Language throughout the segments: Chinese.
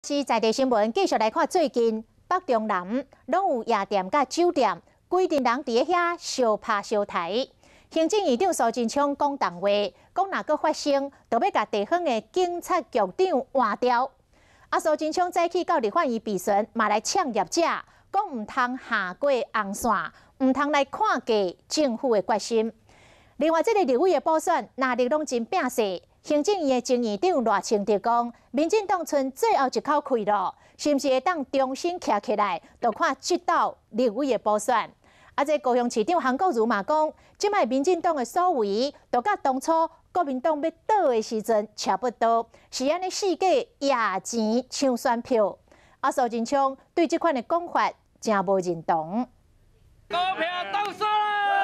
是在地新闻，继续来看最近北中南拢有夜店甲酒店，规定人伫咧遐相拍相抬。行政院长苏贞昌讲重话，讲若阁发生，就要甲地方的警察局长换掉。苏贞昌早起到立法院备询，嘛来呛业者，讲唔通下过红线，唔通来看价政府的决心。另外，这个立委的补选，哪里拢真拼势。行政院的前院长赖清德讲，民进党剩最后一口气了，是毋是会当重新徛起来？就看这道立委的补选。这高雄市长韩国瑜嘛讲，即摆民进党的所为，就甲当初国民党要倒的时阵差不多，是安尼四界夜钱抢选票。苏贞昌对这款的讲法真无认同。股票当选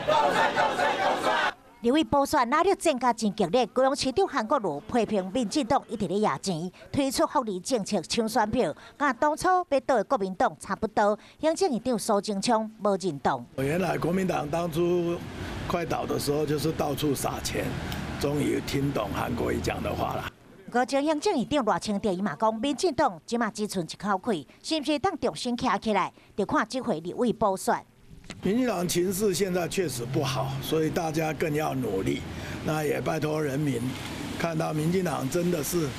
了！立委补选哪里战甲真激烈？高雄市长韩国瑜批评民进党一直咧压钱，推出福利政策抢选票，甲当初要倒的国民党差不多。行政院长苏贞昌无认同。原来国民党当初快倒的时候，就是到处撒钱，终于听懂韩国瑜讲的话了。高雄行政院长赖清德伊嘛讲，民进党即马只剩一口气，是毋是当重新徛起来？就看这回立委补选。民进党情势现在确实不好，所以大家更要努力。那也拜托人民看到民进党真的是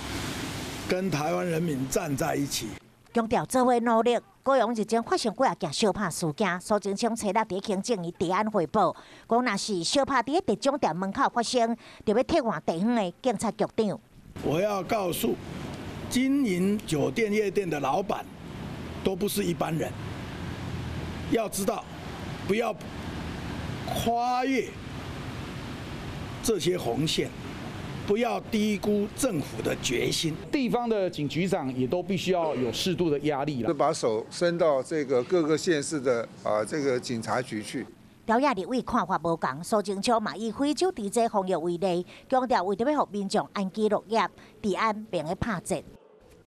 跟台湾人民站在一起。强调做伙努力。高雄日前发生几啊件相拍事件，苏贞昌找到伫行政院治安汇报，讲若是相拍伫地总店门口发生，就要替换地方的警察局长。我要告诉经营酒店夜店的老板，都不是一般人，要知道。不要跨越这些红线，不要低估政府的决心。地方的警局长也都必须要有适度的压力了，就把手伸到这个各个县市的这个警察局去。朝野立委看法无同，苏贞昌嘛以非洲地这防疫为例，强调为着要让民众安居乐业，治安并会拍折。